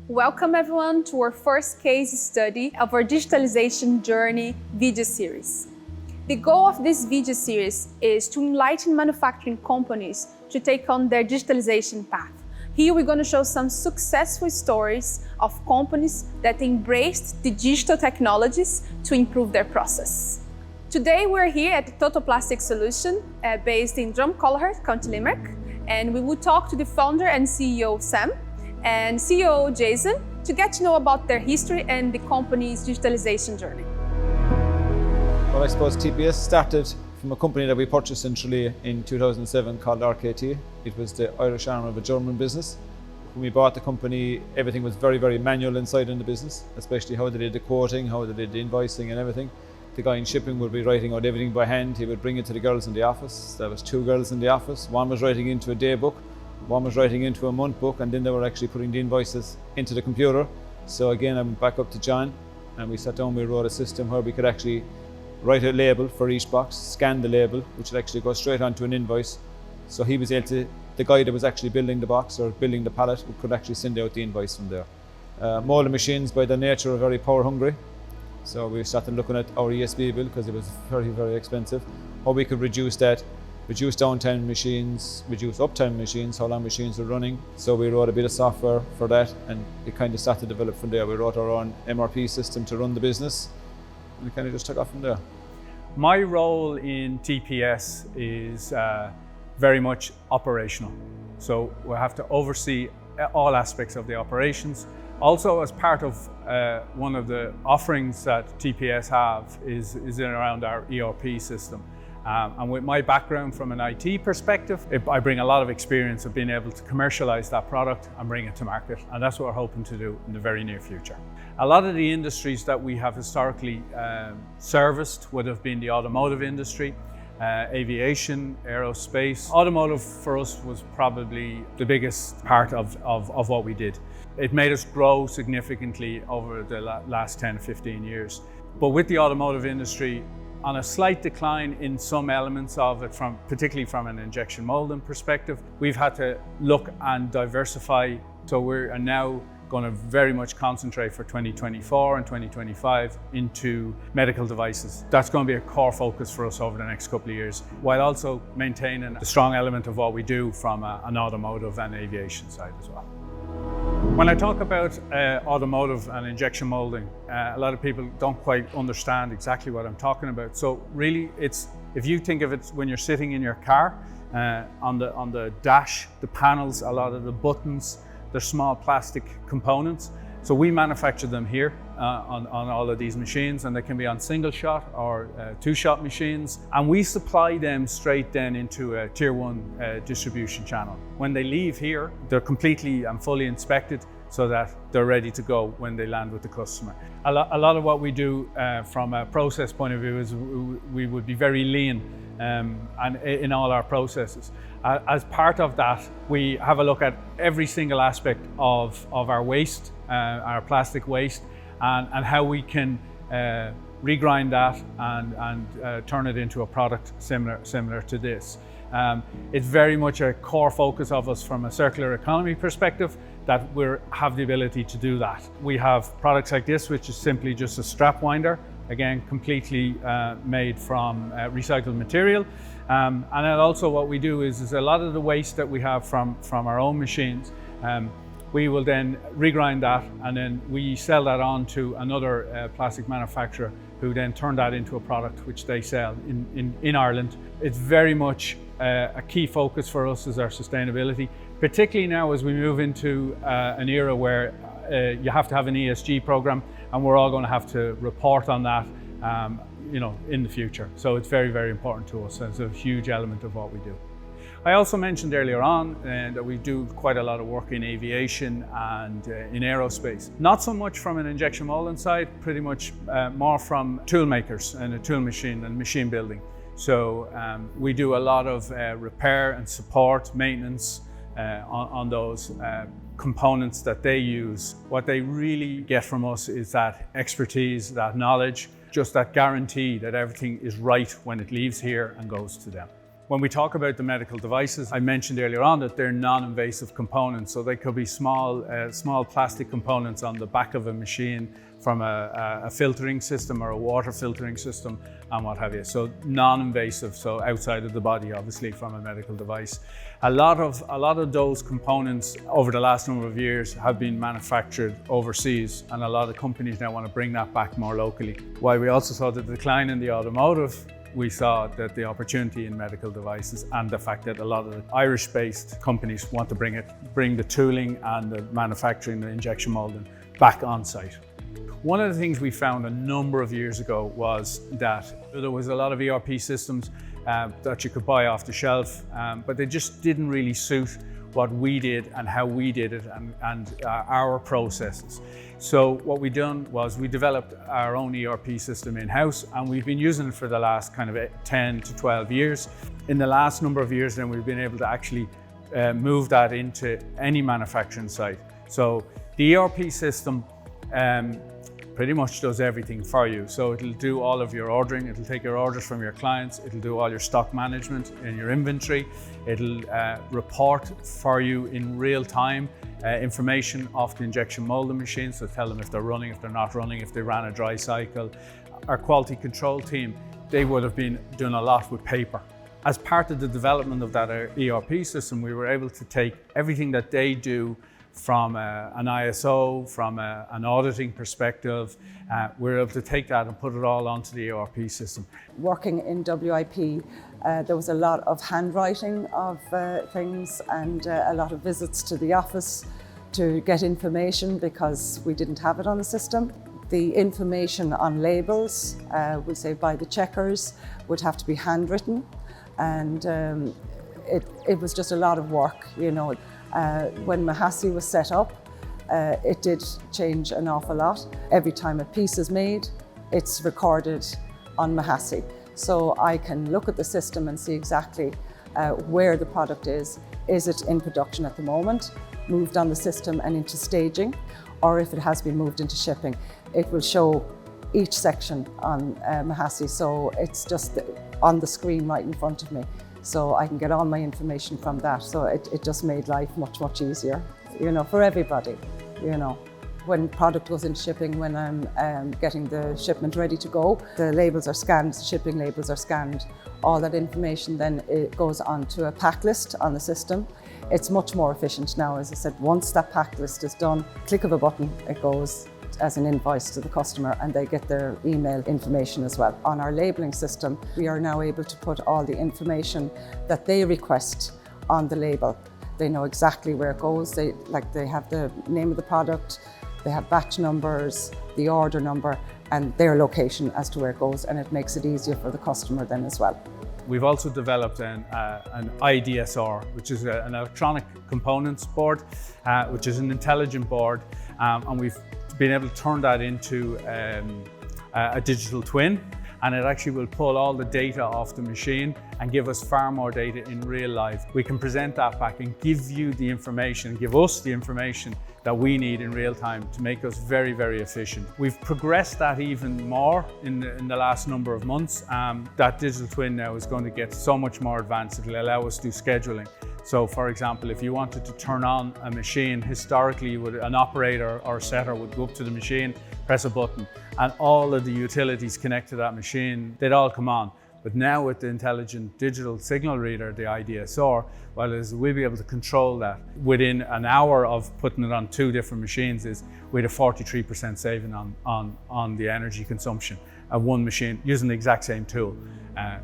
Welcome everyone to our first case study of our Digitalisation Journey video series. The goal of this video series is to enlighten manufacturing companies to take on their digitalization path. Here we're going to show some successful stories of companies that embraced the digital technologies to improve their process. Today we're here at the Total Plastic Solution based in Drumcolliher, County Limerick, and we will talk to the founder and CEO Sam and CEO Jason to get to know about their history and the company's digitalization journey. Well, I suppose TPS started from a company that we purchased in Tralee in 2007 called RKT. It was the Irish arm of a German business. When we bought the company, everything was very, very manual inside in the business, especially how they did the quoting, how they did the invoicing and everything. The guy in shipping would be writing out everything by hand. He would bring it to the girls in the office. There was 2 girls in the office. One was writing into a day book, one was writing into a month book, and then they were actually putting the invoices into the computer. So again, I went back up to John and we sat down, we wrote a system where we could actually write a label for each box, scan the label, which would actually go straight onto an invoice. So he was able to, the guy that was actually building the box or building the pallet could actually send out the invoice from there. Molding machines by their nature are very power hungry. So we started looking at our ESB bill because it was very, very expensive. How we could reduce that, reduce downtime machines, reduce uptime machines, how long machines are running. So we wrote a bit of software for that and it kind of started to develop from there. We wrote our own MRP system to run the business and it kind of just took off from there. My role in TPS is very much operational. So we have to oversee all aspects of the operations. Also, as part of one of the offerings that TPS have is in around our ERP system. And with my background from an IT perspective, I bring a lot of experience of being able to commercialize that product and bring it to market. And that's what we're hoping to do in the very near future. A lot of the industries that we have historically serviced would have been the automotive industry, aviation, aerospace. Automotive for us was probably the biggest part of what we did. It made us grow significantly over the last 10, 15 years. But with the automotive industry, on a slight decline in some elements of it, particularly from an injection molding perspective, we've had to look and diversify. So we're now going to very much concentrate for 2024 and 2025 into medical devices. That's going to be a core focus for us over the next couple of years, while also maintaining the strong element of what we do from an automotive and aviation side as well. When I talk about automotive and injection molding, a lot of people don't quite understand exactly what I'm talking about. So really, if you think of it when you're sitting in your car, on the dash, the panels, a lot of the buttons, they're small plastic components. So we manufacture them here on all of these machines, and they can be on single shot or 2-shot machines. And we supply them straight then into a tier 1 distribution channel. When they leave here, they're completely and fully inspected so that they're ready to go when they land with the customer. A lot of what we do from a process point of view is we would be very lean and in all our processes. As part of that, we have a look at every single aspect of our waste, our plastic waste, and how we can regrind that and turn it into a product similar to this. It's very much a core focus of us from a circular economy perspective that we have the ability to do that. We have products like this, which is simply just a strap winder, again, completely made from recycled material. And then also what we do is a lot of the waste that we have from our own machines, we will then regrind that and then we sell that on to another plastic manufacturer who then turn that into a product which they sell in Ireland. It's very much a key focus for us is our sustainability, particularly now as we move into an era where you have to have an ESG program, and we're all going to have to report on that in the future. So it's very, very important to us. It's a huge element of what we do. I also mentioned earlier on that we do quite a lot of work in aviation and in aerospace. Not so much from an injection molding side, pretty much more from tool makers and a tool machine and machine building. So we do a lot of repair and support, maintenance on those components that they use. What they really get from us is that expertise, that knowledge, just that guarantee that everything is right when it leaves here and goes to them. When we talk about the medical devices, I mentioned earlier on that they're non-invasive components. So they could be small plastic components on the back of a machine from a filtering system or a water filtering system and what have you. So non-invasive, so outside of the body, obviously, from a medical device. A lot of those components over the last number of years have been manufactured overseas, and a lot of companies now want to bring that back more locally. While we also saw the decline in the automotive, we saw that the opportunity in medical devices and the fact that a lot of the Irish-based companies want to bring the tooling and the manufacturing, the injection molding back on site. One of the things we found a number of years ago was that there was a lot of ERP systems that you could buy off the shelf, but they just didn't really suit what we did and how we did it and our processes. So what we done was we developed our own ERP system in-house, and we've been using it for the last kind of 10 to 12 years. In the last number of years then, we've been able to actually move that into any manufacturing site. So the ERP system pretty much does everything for you. So it'll do all of your ordering, it'll take your orders from your clients, it'll do all your stock management and your inventory, it'll report for you in real time information off the injection molding machine, so tell them if they're running, if they're not running, if they ran a dry cycle. Our quality control team, they would have been doing a lot with paper. As part of the development of that ERP system, we were able to take everything that they do from an ISO, from an auditing perspective. We're able to take that and put it all onto the ERP system. Working in WIP, there was a lot of handwriting of things and a lot of visits to the office to get information because we didn't have it on the system. The information on labels, we'll say by the checkers, would have to be handwritten, and it was just a lot of work, you know. When Mahasi was set up, it did change an awful lot. Every time a piece is made, it's recorded on Mahasi. So I can look at the system and see exactly where the product is. Is it in production at the moment, moved on the system and into staging, or if it has been moved into shipping. It will show each section on Mahasi, so it's just on the screen right in front of me. So I can get all my information from that. So it just made life much, much easier, you know, for everybody, you know. When product goes into shipping, when I'm getting the shipment ready to go, the labels are scanned, the shipping labels are scanned. All that information then it goes onto a pack list on the system. It's much more efficient now, as I said. Once that pack list is done, click of a button, it goes as an invoice to the customer and they get their email information as well. On our labelling system, we are now able to put all the information that they request on the label. They know exactly where it goes. They have the name of the product, they have batch numbers, the order number, and their location as to where it goes, and it makes it easier for the customer then as well. We've also developed an IDSR, which is an electronic components board, which is an intelligent board, and we've been able to turn that into a digital twin, and it actually will pull all the data off the machine and give us far more data in real life. We can present that back and give you the information, give us the information that we need in real time to make us very, very efficient. We've progressed that even more in the last number of months. That digital twin now is going to get so much more advanced. It'll allow us to do scheduling. So for example, if you wanted to turn on a machine, historically an operator or a setter would go up to the machine, press a button, and all of the utilities connected to that machine, they'd all come on. But now with the intelligent digital signal reader, the IDSR, we'll be able to control that. Within an hour of putting it on 2 different machines we had a 43% saving on the energy consumption of one machine using the exact same tool.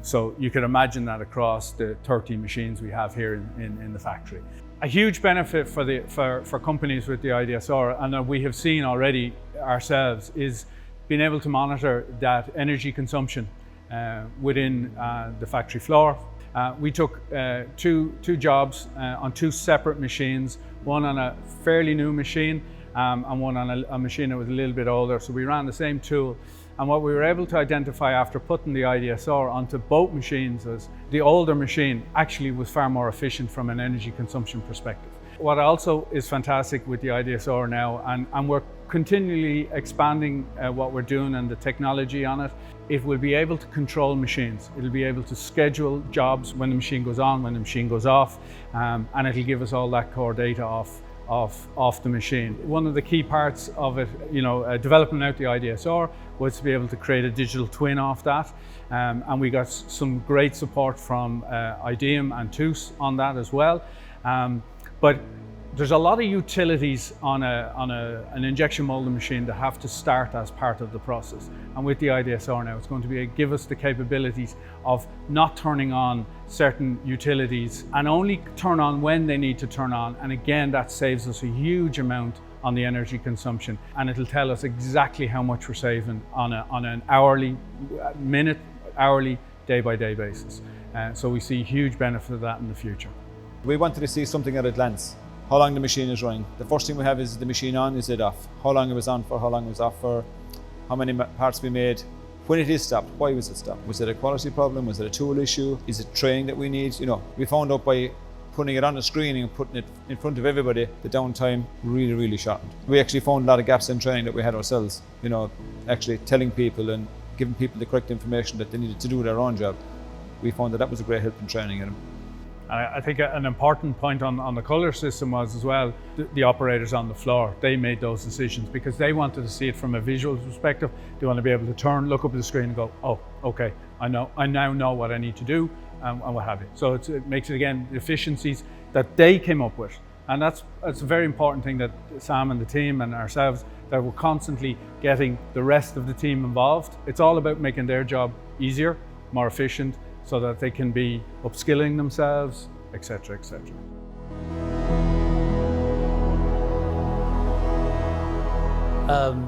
So you can imagine that across the 30 machines we have here in the factory. A huge benefit for companies with the IDSR, and we have seen already ourselves, is being able to monitor that energy consumption within the factory floor. We took two jobs on 2 separate machines, one on a fairly new machine and one on a machine that was a little bit older. So we ran the same tool. And what we were able to identify after putting the IDSR onto both machines was the older machine actually was far more efficient from an energy consumption perspective. What also is fantastic with the IDSR now, and we're continually expanding what we're doing and the technology on it, it will be able to control machines. It'll be able to schedule jobs when the machine goes on, when the machine goes off, and it'll give us all that core data off the machine. One of the key parts of it, developing out the IDSR, was to be able to create a digital twin off that. And we got some great support from IDEAM and TPS on that as well. But there's a lot of utilities on an injection molding machine that have to start as part of the process. And with the IDSR now, it's going to give us the capabilities of not turning on certain utilities and only turn on when they need to turn on. And again, that saves us a huge amount on the energy consumption. And it'll tell us exactly how much we're saving on an hourly, minute, hourly, day-by-day basis. So we see huge benefit of that in the future. We wanted to see something at a glance. How long the machine is running. The first thing we have is the machine on, is it off? How long it was on for, how long it was off for, how many parts we made. When it is stopped, why was it stopped? Was it a quality problem? Was it a tool issue? Is it training that we need? We found out by putting it on the screen and putting it in front of everybody, the downtime really, really shortened. We actually found a lot of gaps in training that we had ourselves, actually telling people and giving people the correct information that they needed to do their own job. We found that was a great help in training them. I think an important point on the colour system was as well, the operators on the floor, they made those decisions because they wanted to see it from a visual perspective. They want to be able to turn, look up at the screen and go, oh, okay, I now know what I need to do and what have you. So it makes it, again, the efficiencies that they came up with. And that's a very important thing that Sam and the team and ourselves, that we're constantly getting the rest of the team involved. It's all about making their job easier, more efficient, so that they can be upskilling themselves, etc., etc.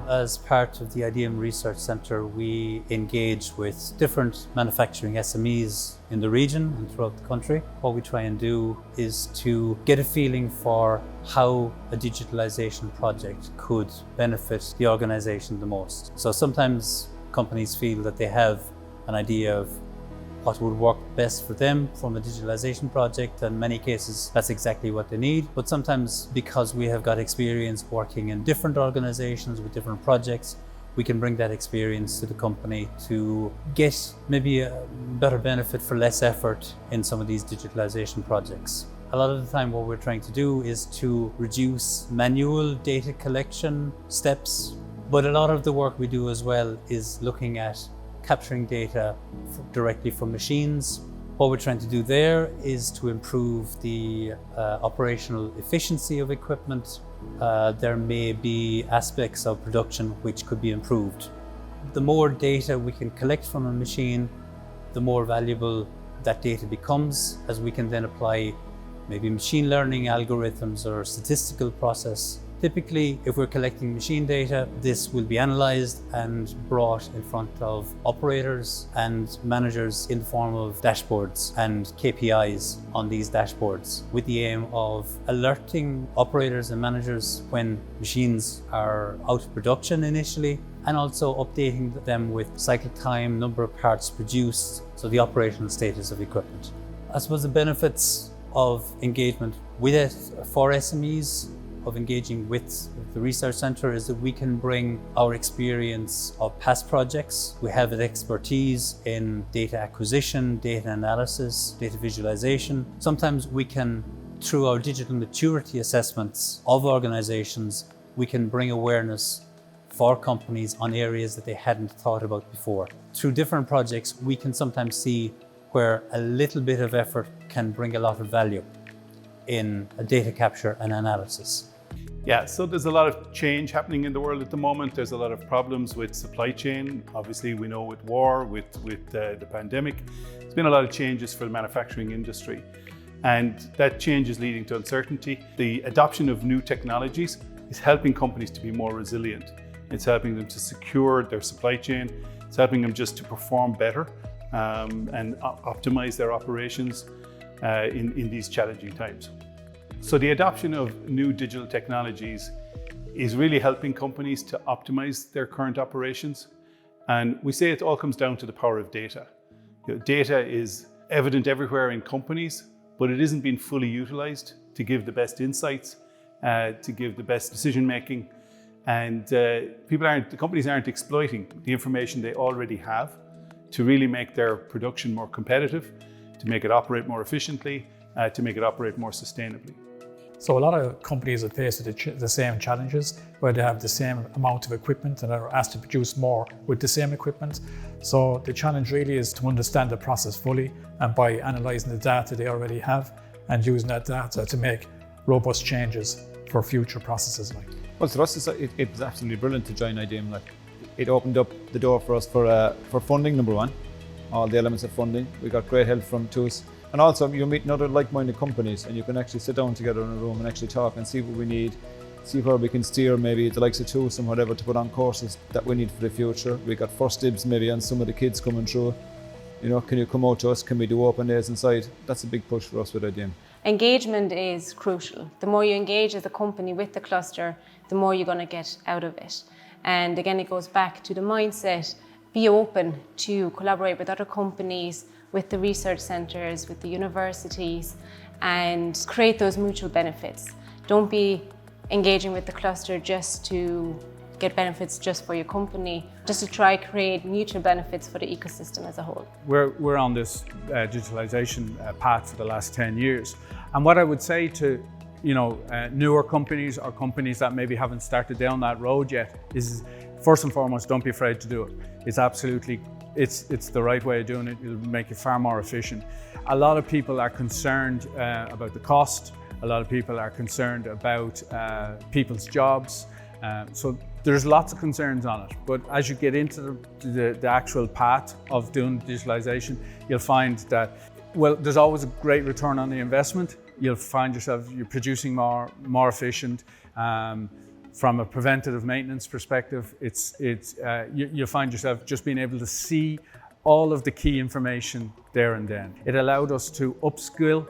As part of the IDEAM Research Centre, we engage with different manufacturing SMEs in the region and throughout the country. What we try and do is to get a feeling for how a digitalisation project could benefit the organisation the most. So sometimes companies feel that they have an idea of what would work best for them from a digitalization project, and in many cases that's exactly what they need. But sometimes, because we have got experience working in different organizations with different projects, we can bring that experience to the company to get maybe a better benefit for less effort in some of these digitalization projects. A lot of the time what we're trying to do is to reduce manual data collection steps, but a lot of the work we do as well is looking at capturing data directly from machines. What we're trying to do there is to improve the operational efficiency of equipment. There may be aspects of production which could be improved. The more data we can collect from a machine, the more valuable that data becomes, as we can then apply maybe machine learning algorithms or statistical process. Typically, if we're collecting machine data, this will be analysed and brought in front of operators and managers in the form of dashboards and KPIs on these dashboards, with the aim of alerting operators and managers when machines are out of production initially, and also updating them with cycle time, number of parts produced, so the operational status of equipment. I suppose the benefits of engagement with it for SMEs, of engaging with the Research Centre, is that we can bring our experience of past projects. We have an expertise in data acquisition, data analysis, data visualization. Sometimes we can, through our digital maturity assessments of organizations, we can bring awareness for companies on areas that they hadn't thought about before. Through different projects, we can sometimes see where a little bit of effort can bring a lot of value in data capture and analysis. Yeah, so there's a lot of change happening in the world at the moment. There's a lot of problems with supply chain. Obviously, we know with war, with the pandemic, there's been a lot of changes for the manufacturing industry. And that change is leading to uncertainty. The adoption of new technologies is helping companies to be more resilient. It's helping them to secure their supply chain. It's helping them just to perform better and optimize their operations in these challenging times. So the adoption of new digital technologies is really helping companies to optimize their current operations. And we say it all comes down to the power of data. Data is evident everywhere in companies, but it isn't being fully utilized to give the best insights, to give the best decision making. And the companies aren't exploiting the information they already have to really make their production more competitive, to make it operate more efficiently, to make it operate more sustainably. So a lot of companies are faced with the same challenges, where they have the same amount of equipment and are asked to produce more with the same equipment. So the challenge really is to understand the process fully, and by analysing the data they already have and using that data to make robust changes for future processes. Well, for us, it was absolutely brilliant to join IDEAM. It opened up the door for us for funding, number one, all the elements of funding. We got great help from TUS. And also, you meet other like-minded companies, and you can actually sit down together in a room and actually talk and see what we need, see where we can steer maybe the likes of TUS and whatever to put on courses that we need for the future. We got first dibs maybe on some of the kids coming through. You know, can you come out to us? Can we do open days inside? That's a big push for us with IDEAM. Engagement is crucial. The more you engage as a company with the cluster, the more you're going to get out of it. And again, it goes back to the mindset. Be open to collaborate with other companies, with the research centres, with the universities, and create those mutual benefits. Don't be engaging with the cluster just to get benefits just for your company, just to try create mutual benefits for the ecosystem as a whole. We're on this digitalisation path for the last 10 years. And what I would say to newer companies or companies that maybe haven't started down that road yet is, first and foremost, don't be afraid to do it. It's the right way of doing it. It'll make you far more efficient. A lot of people are concerned about the cost. A lot of people are concerned about people's jobs. So there's lots of concerns on it. But as you get into the actual path of doing digitalization, you'll find that, well, there's always a great return on the investment. You'll find yourself, you're producing more efficient. From a preventative maintenance perspective, you'll find yourself just being able to see all of the key information there and then. It allowed us to upskill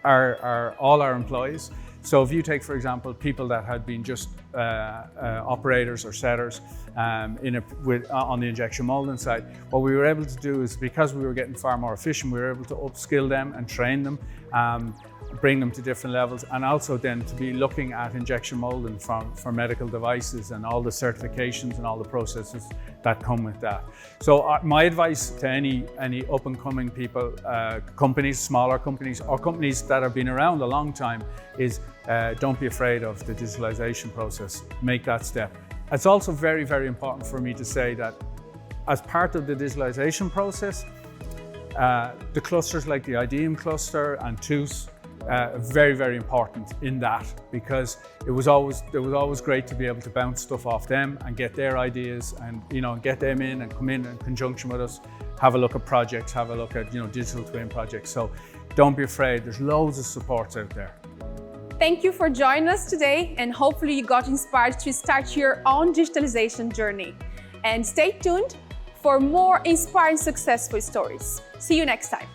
all our employees. So if you take, for example, people that had been just operators or setters on the injection molding side, what we were able to do is, because we were getting far more efficient, we were able to upskill them and train them, bring them to different levels, and also then to be looking at injection molding for medical devices and all the certifications and all the processes that come with that. So my advice to any up and coming people, companies, smaller companies, or companies that have been around a long time is don't be afraid of the digitalization process. Make that step. It's also very, very important for me to say that as part of the digitalization process, the clusters like the IDEAM cluster and TUS very, very important in that, because it was always great to be able to bounce stuff off them and get their ideas and get them in and come in conjunction with us, have a look at projects, have a look at digital twin projects. So don't be afraid, there's loads of supports out there. Thank you for joining us today, and hopefully you got inspired to start your own digitalization journey. And stay tuned for more inspiring successful stories. See you next time.